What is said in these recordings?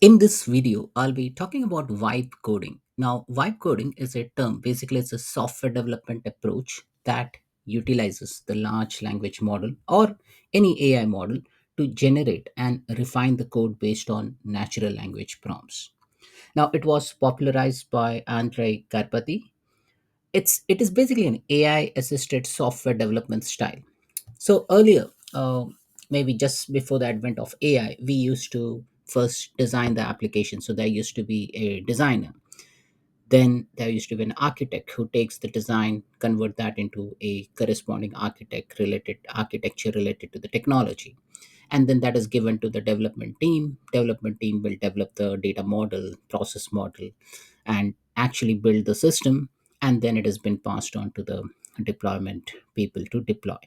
In this video, I'll be talking about vibe coding. Now, vibe coding is a term, basically, it's a software development approach that utilizes the large language model or any AI model to generate and refine the code based on natural language prompts. Now, it was popularized by Andrei Karpathy. It is basically an AI assisted software development style. So earlier, maybe just before the advent of AI, we used to first design the application. So there used to be a designer. Then there used to be an architect who takes the design, convert that into a corresponding architecture related to the technology. And then that is given to the development team. Development team will develop the data model, process model, and actually build the system. And then it has been passed on to the deployment people to deploy,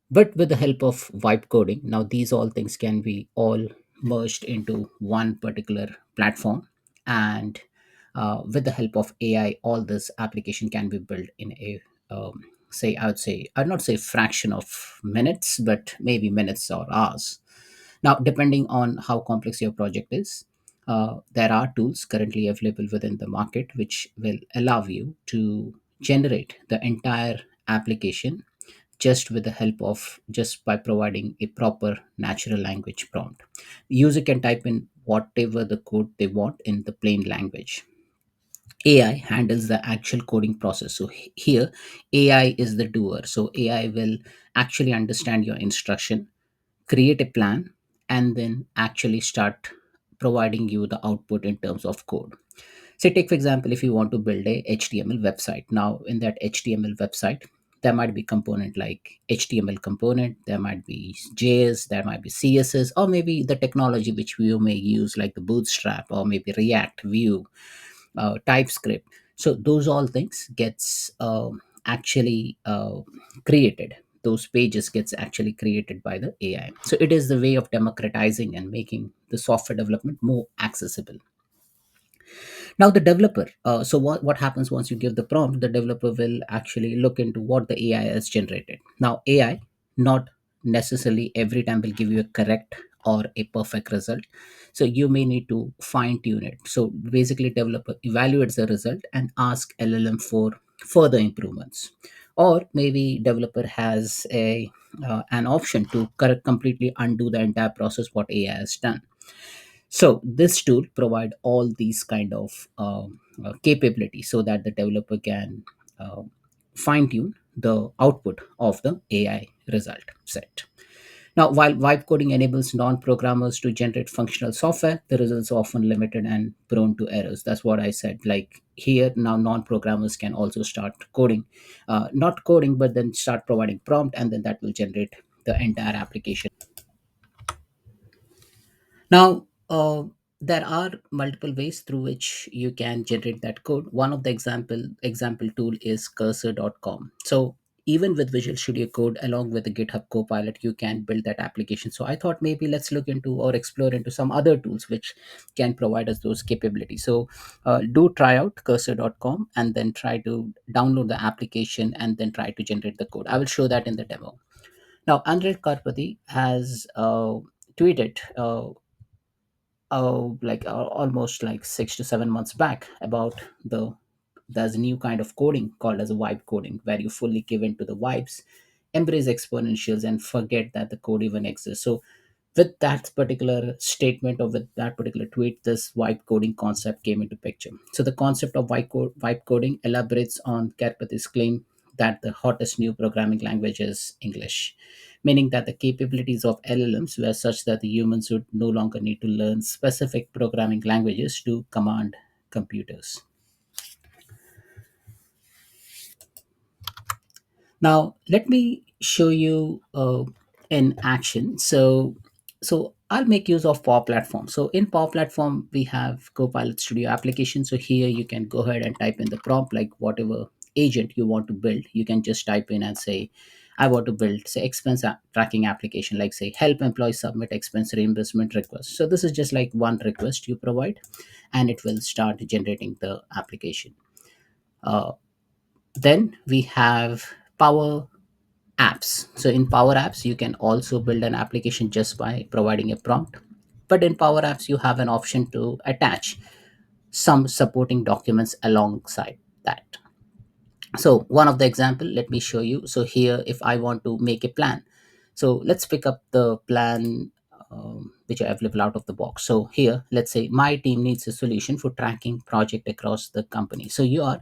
but with the help of vibe coding. Now these all things can be all merged into one particular platform, and with the help of AI, all this application can be built in a say, I'd not say fraction of minutes, but maybe minutes or hours. Now, depending on how complex your project is, there are tools currently available within the market which will allow you to generate the entire application just with the help of just by providing a proper natural language prompt. The user can type in whatever the code they want in the plain language. AI handles the actual coding process. So here, AI is the doer. So AI will actually understand your instruction, create a plan, and then actually start providing you the output in terms of code. Say, take for example, if you want to build a HTML website. Now, in that HTML website, there might be component like HTML component, there might be JS, there might be CSS, or maybe the technology which you may use like the Bootstrap or maybe React, Vue, TypeScript. So those all things gets actually created. Those pages gets actually created by the AI. So it is the way of democratizing and making the software development more accessible. Now the developer, so what happens once you give the prompt, the developer will actually look into what the AI has generated. Now AI not necessarily every time will give you a correct or a perfect result. So you may need to fine tune it. So basically developer evaluates the result and ask LLM for further improvements. Or maybe developer has a an option to correct completely undo the entire process what AI has done. So this tool provide all these kind of capabilities so that the developer can uh, fine tune the output of the AI result set. Now, while vibe coding enables non-programmers to generate functional software, the results are often limited and prone to errors. That's what I said. Like here now, non-programmers can also start coding, not coding, but then start providing prompt, and then that will generate the entire application. Now, there are multiple ways through which you can generate that code. One of the example tool is cursor.com. So even with Visual Studio Code along with the GitHub Copilot, you can build that application. So I thought maybe let's look into or explore into some other tools which can provide us those capabilities. So do try out cursor.com and then try to download the application and then try to generate the code. I will show that in the demo. Now, Andre Karpati has tweeted almost like 6 to 7 months back about there's a new kind of coding called as a vibe coding, where you fully give into the vibes, embrace exponentials, and forget that the code even exists. So with that particular statement or with that particular tweet, this vibe coding concept came into picture. So the concept of vibe coding elaborates on Karpathy's claim that the hottest new programming language is English, meaning that the capabilities of LLMs were such that the humans would no longer need to learn specific programming languages to command computers. Now, let me show you in action. So I'll make use of Power Platform. So in Power Platform, we have Copilot Studio application. So here you can go ahead and type in the prompt, like whatever agent you want to build. You can just type in and say, I want to build, say, tracking application, like say, help employees submit expense reimbursement request. So this is just like one request you provide, and it will start generating the application. Uh, then we have Power Apps. So in Power Apps, you can also build an application just by providing a prompt. But in Power Apps, you have an option to attach some supporting documents alongside that. So one of the example, let me show you. So here, if I want to make a plan, so let's pick up the plan, which are available out of the box. So here, let's say my team needs a solution for tracking project across the company. So you are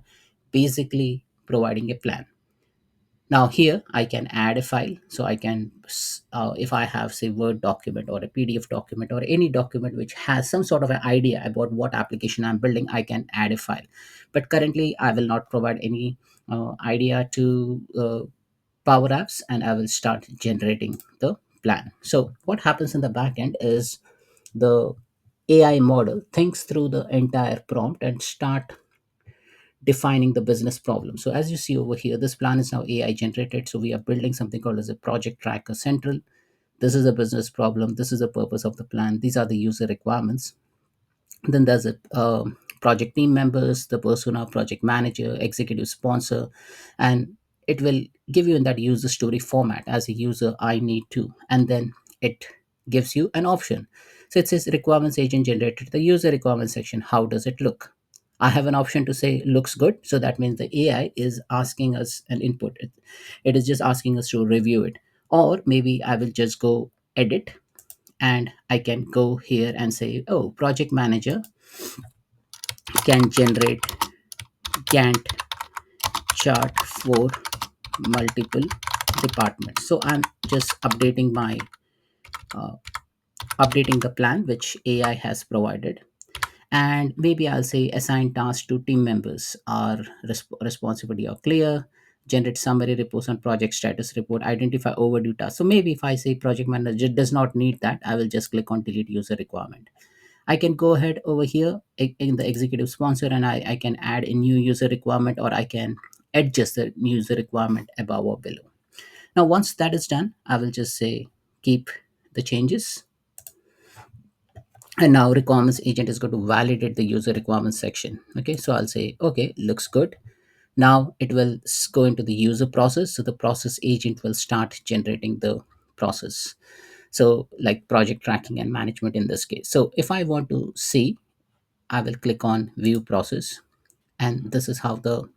basically providing a plan. Now here I can add a file. So I can if I have, say, Word document or a PDF document or any document which has some sort of an idea about what application I'm building, I can add a file. But currently I will not provide any idea to Power Apps, and I will start generating the plan. So what happens in the back end is the AI model thinks through the entire prompt and start defining the business problem. So as you see over here, this plan is now AI generated. So we are building something called as a project tracker central. This is a business problem. This is the purpose of the plan. These are the user requirements. Then there's a project team members, the persona, project manager, executive sponsor, and it will give you in that user story format. As a user, I need to, and then it gives you an option. So it says requirements agent generated the user requirement section. How does it look? I have an option to say looks good. So that means the AI is asking us an input. It is just asking us to review it. Or maybe I will just go edit, and I can go here and say, oh, project manager can generate Gantt chart for multiple departments. So I'm just uh, updating the plan which AI has provided. And maybe I'll say assign tasks to team members. Our responsibility are clear. Generate summary reports on project status report. Identify overdue tasks. So maybe if I say project manager does not need that, I will just click on delete user requirement. I can go ahead over here in the executive sponsor, and I can add a new user requirement, or I can adjust the user requirement above or below. Now, once that is done, I will just say keep the changes. And now requirements agent is going to validate the user requirements section. Okay, so I'll say, okay, looks good. Now it will go into the user process. So the process agent will start generating the process. So like project tracking and management in this case. So if I want to see, I will click on view process, and this is how the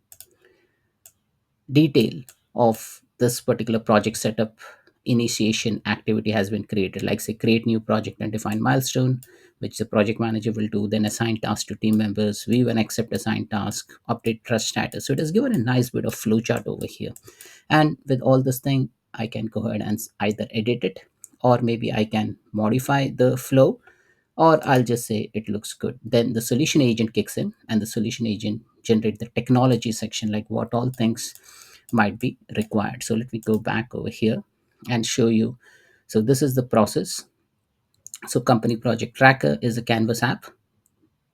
detail of this particular project setup initiation activity has been created. Like say create new project and define milestone, which the project manager will do, then assign tasks to team members, view and accept assigned task, update trust status. So it has given a nice bit of flowchart over here. And with all this thing, I can go ahead and either edit it, or maybe I can modify the flow, or I'll just say it looks good. Then the solution agent kicks in, and the solution agent generate the technology section, like what all things might be required. So let me go back over here and show you. So this is the process. So company project tracker is a canvas app.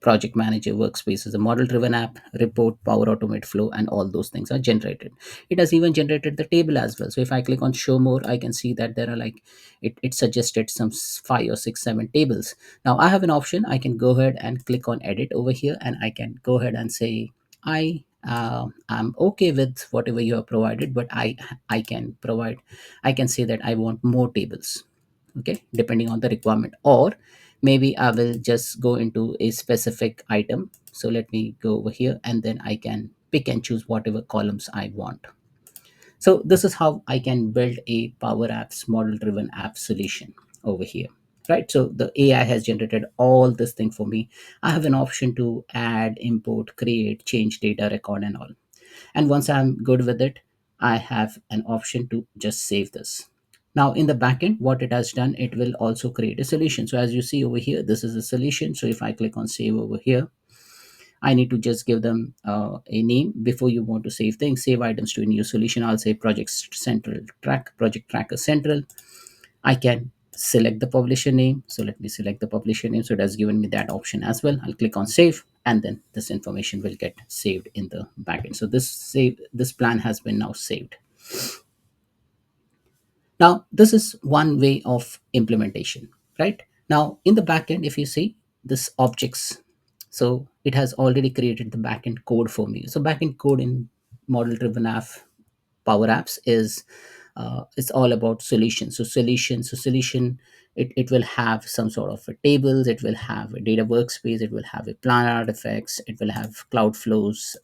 Project manager workspace is a model driven app. Report, power automate, flow, and all those things are generated. It has even generated the table as well. So if I click on show more, I can see that there are like it suggested some 5 or 6 7 tables. Now I have an option. I can go ahead and click on edit over here, and I can go ahead and say I'm okay with whatever you have provided, but I can provide, I can say that I want more tables. Okay, depending on the requirement. Or maybe I will just go into a specific item. So let me go over here, and then I can pick and choose whatever columns I want. So this is how I can build a Power Apps model driven app solution over here. Right, so the AI has generated all this thing for me. I have an option to add, import, create, change data, record, and all. And once I'm good with it, I have an option to just save this. Now in the backend, what it has done, it will also create a solution. So as you see over here, this is a solution. So if I click on save over here, I need to just give them a name. Before you want to save things, save items to a new solution. I'll say project central track, project tracker central. I can select the publisher name. So let me select the publisher name. So it has given me that option as well. I'll click on save, and then this information will get saved in the backend. So this plan has been now saved. Now this is one way of implementation, right? Now in the backend, if you see this objects, so it has already created the backend code for me. So backend code in model driven app Power Apps is it's all about solution. So solution, it will have some sort of a tables, it will have a data workspace, it will have a plan artifacts, it will have cloud flows,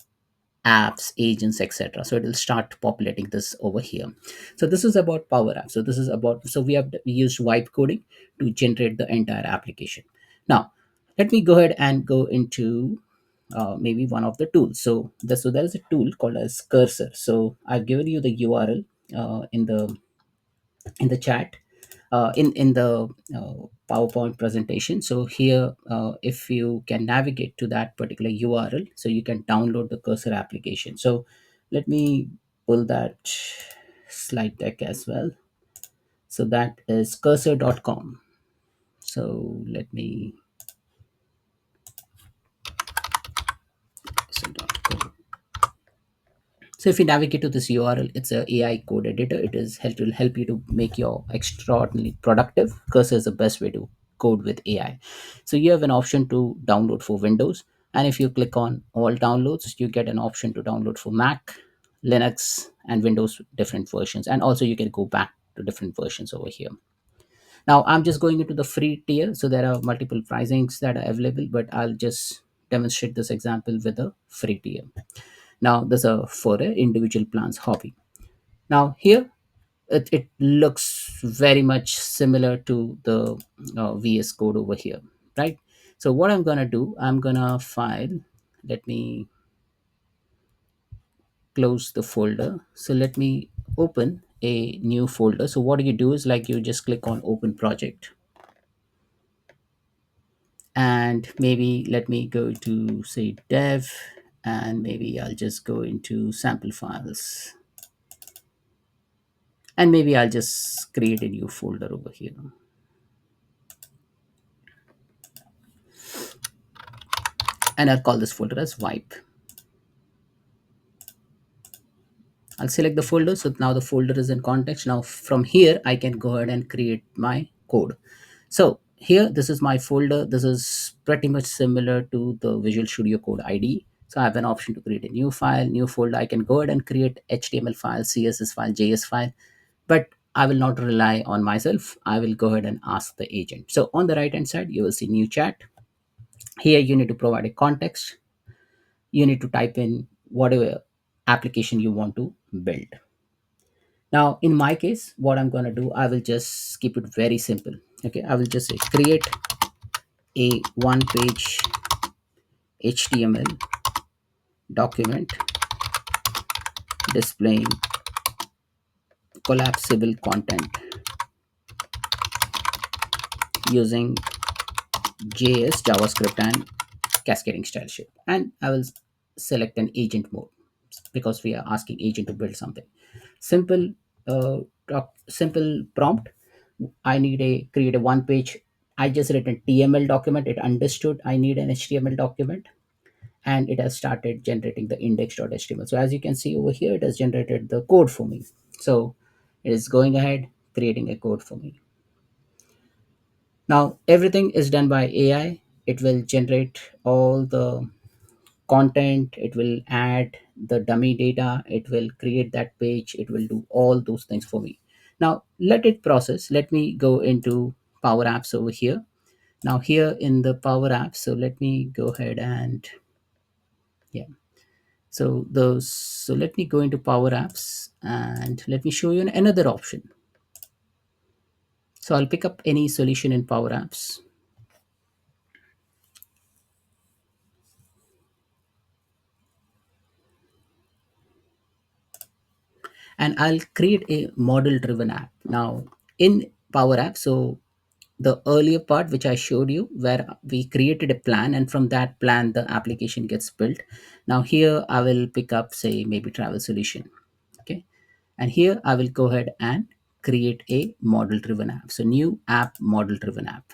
apps, agents, etc. So it will start populating this over here. So this is about Power Apps. So this is about, so we used vibe coding to generate the entire application. Now let me go ahead and go into maybe one of the tools. So there is a tool called as Cursor. So I've given you the URL in the chat, in the PowerPoint presentation. So here, if you can navigate to that particular URL, so you can download the Cursor application. So let me pull that slide deck as well. So that is cursor.com. So let me, so So if you navigate to this URL, it's a AI code editor. It will help you to make your extraordinarily productive. Cursor is the best way to code with AI. So you have an option to download for Windows, and if you click on all downloads, you get an option to download for Mac, Linux, and Windows different versions. And also you can go back to different versions over here. Now I'm just going into the free tier, so there are multiple pricings that are available, but I'll just demonstrate this example with the free tier. Now there's a for a individual plans hobby. Now here it looks very much similar to the VS code over here, right? So what I'm gonna do, I'm gonna file. Let me close the folder. So let me open a new folder. So what you do is, like, you just click on open project, and maybe let me go to say dev, and maybe I'll just go into sample files, and maybe I'll just create a new folder over here, and I'll call this folder as wipe. I'll select the folder. So now the folder is in context. Now from here, I can go ahead and create my code. So here, this is my folder. This is pretty much similar to the Visual Studio Code ID. So I have an option to create a new file, new folder. I can go ahead and create HTML file, CSS file, JS file, but I will not rely on myself. I will go ahead and ask the agent. So on the right hand side, you will see new chat. Here you need to provide a context. You need to type in whatever application you want to build. Now in my case, what I'm going to do, I will just keep it very simple. Okay, I will just say create a one page HTML document displaying collapsible content using JS, JavaScript, and cascading style shape. And I will select an agent mode because we are asking agent to build something. Simple, simple prompt. I need a create a one page. I just written TML document. It understood I need an HTML document, and it has started generating the index.html. So as you can see over here, it has generated the code for me. So it is going ahead creating a code for me. Now everything is done by AI. It will generate all the content, it will add the dummy data, it will create that page, it will do all those things for me. Now let it process. Let me go into Power Apps over here. Now here in the Power Apps, so let me go ahead and, yeah, so let me go into Power Apps, and let me show you another option. So I'll pick up any solution in Power Apps, and I'll create a model driven app. Now in Power Apps, so the earlier part which I showed you, where we created a plan, and from that plan the application gets built. Now here I will pick up, say, maybe travel solution. Okay, and here I will go ahead and create a model driven app. So new app, model driven app.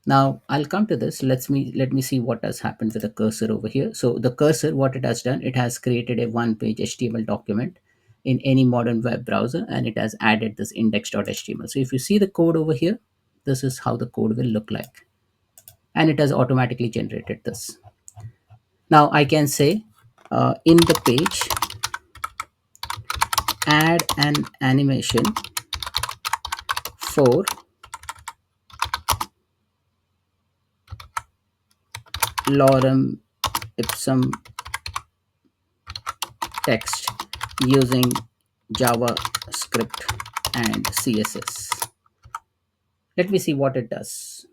Now I'll come to this. Let me see what has happened with the cursor over here. So the cursor, what it has done, it has created a one page HTML document in any modern web browser, and it has added this index.html. So if you see the code over here, this is how the code will look like, and it has automatically generated this. Now I can say in the page add an animation for lorem ipsum text using JavaScript and CSS. Let me see what it does.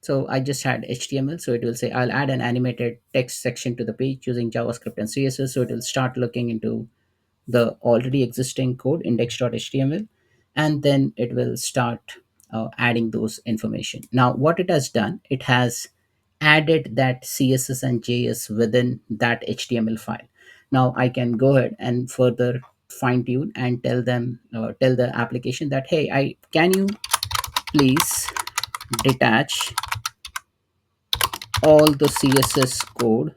So I just had HTML, so it will say I'll add an animated text section to the page using JavaScript and CSS. So it will start looking into the already existing code index.html, and then it will start adding those information. Now what it has done, it has added that CSS and JS within that HTML file. Now I can go ahead and further fine tune and tell them, tell the application that, hey, I can you please detach all the CSS code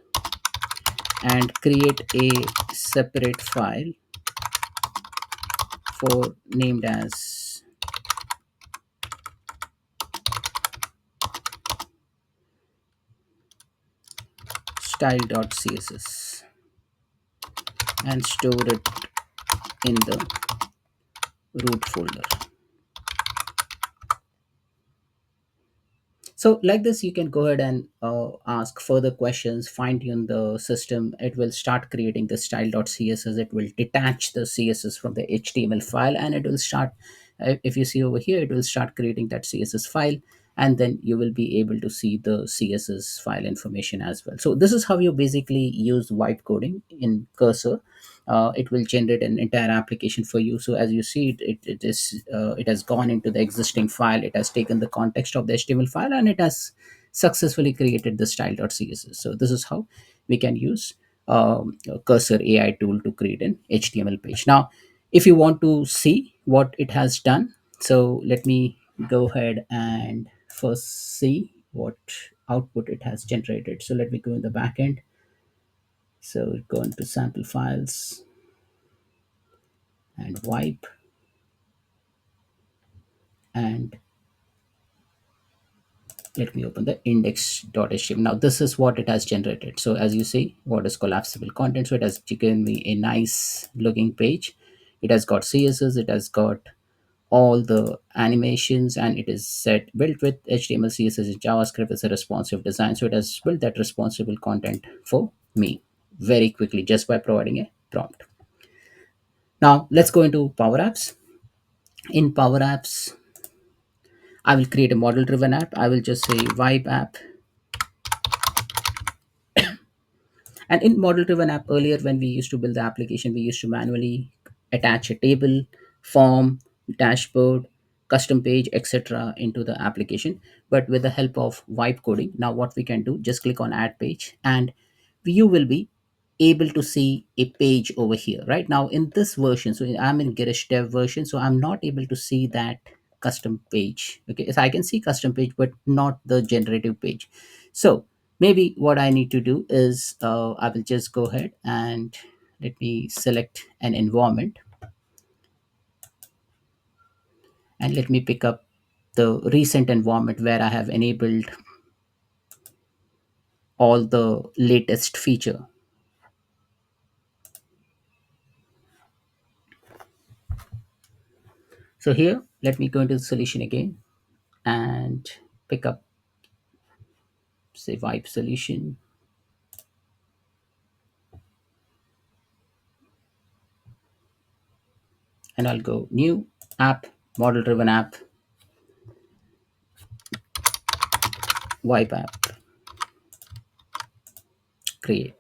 and create a separate file for named as style.css and store it in the root folder. So like this, you can go ahead and ask further questions, fine tune the system. It will start creating the style.css. It will detach the CSS from the HTML file, and it will start, if you see over here, it will start creating that CSS file. And then you will be able to see the CSS file information as well. So this is how you basically use vibe coding in Cursor. It will generate an entire application for you. So as you see, it has gone into the existing file, it has taken the context of the HTML file, and it has successfully created the style.css. So this is how we can use a Cursor AI tool to create an HTML page. Now if you want to see what it has done, so let me go ahead and first see what output it has generated. So let me go in the backend. So go into sample files and wipe, and let me open the index.html. Now this is what it has generated. So as you see, what is collapsible content. So it has given me a nice looking page. It has got CSS, it has got all the animations, and it is set built with HTML, CSS, and JavaScript. It's a responsive design. So it has built that responsible content for me very quickly just by providing a prompt. Now let's go into Power Apps. In Power Apps, I will create a model driven app. I will just say Vibe app. And in model driven app, earlier when we used to build the application, we used to manually attach a table, form, dashboard, custom page, etc. into the application. But with the help of vibe coding, now what we can do, just click on add page, and you will be able to see a page over here right now in this version. So I'm in Girish dev version, so I'm not able to see that custom page. Okay, so I can see custom page but not the generative page. So maybe what I need to do is, I will just go ahead and let me select an environment, and let me pick up the recent environment where I have enabled all the latest feature. So here, let me go into the solution again and pick up, say, vibe solution, and I'll go new app, model driven app, vibe app, create.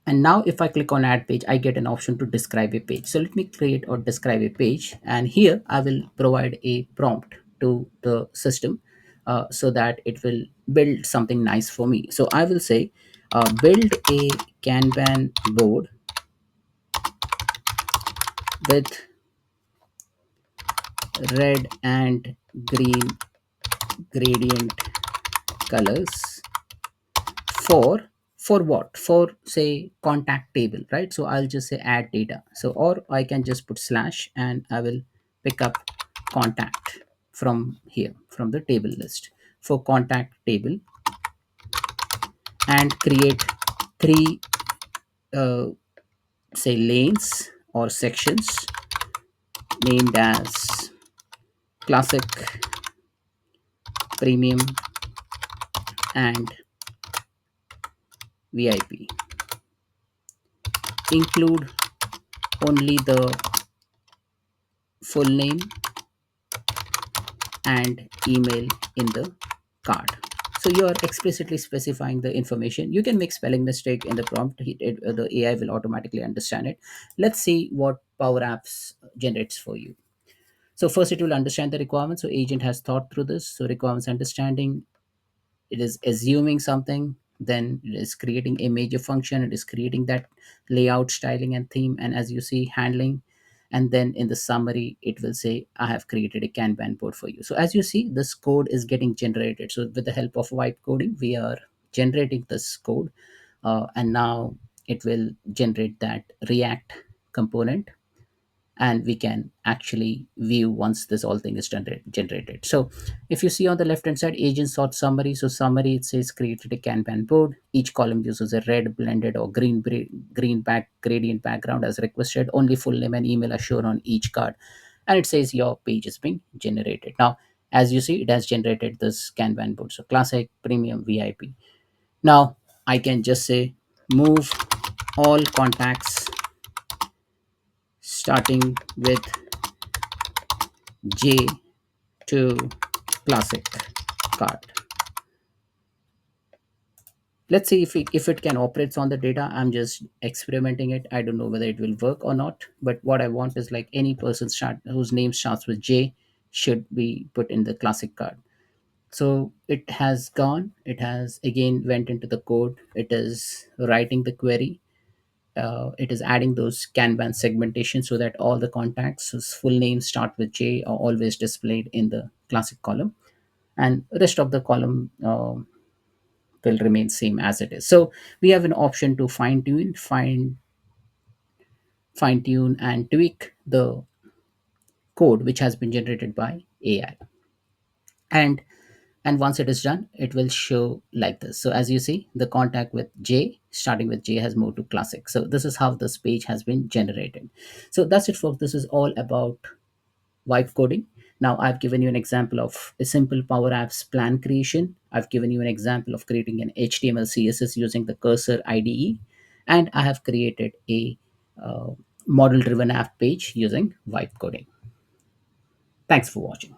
And now if I click on add page, I get an option to describe a page. So let me create or describe a page, and here I will provide a prompt to the system, so that it will build something nice for me. So I will say, build a Kanban board with red and green gradient colors For what? For say contact table, right? So I'll just say add data. So or I can just put slash and I will pick up contact from here from the table list for contact table and create three say lanes or sections named as classic, premium, and VIP. Include only the full name and email in the card. So you are explicitly specifying the information. You can make spelling mistake in the prompt. The AI will automatically understand it. Let's see what Power Apps generates for you. So first it will understand the requirements. So agent has thought through this. So requirements understanding, it is assuming something, then it is creating a major function, it is creating that layout, styling and theme, and as you see handling, and then in the summary it will say I have created a Kanban board for you. So as you see, this code is getting generated. So with the help of vibe coding we are generating this code, and now it will generate that react component, and we can actually view once this whole thing is generated. So if you see on the left hand side, agent sort summary. So summary, it says created a Kanban board. Each column uses a red, blended or green back gradient background as requested. Only full name and email are shown on each card, and it says your page is being generated. Now as you see, it has generated this Kanban board. So classic, premium, VIP. Now I can just say move all contacts starting with J to classic card. Let's see if it can operates on the data. I'm just experimenting it. I don't know whether it will work or not, but what I want is like any person whose name starts with J should be put in the classic card. So it has gone, it has again went into the code, it is writing the query, it is adding those Kanban segmentation so that all the contacts whose full names start with J are always displayed in the classic column, and rest of the column will remain same as it is. So we have an option to fine tune and tweak the code which has been generated by AI. And once it is done, it will show like this. So as you see, the contact with J starting with J has moved to classic. So this is how this page has been generated. So that's it, folks. This is all about vibe coding. Now I've given you an example of a simple Power Apps plan creation. I've given you an example of creating an HTML CSS using the cursor IDE, and I have created a model driven app page using vibe coding. Thanks for watching.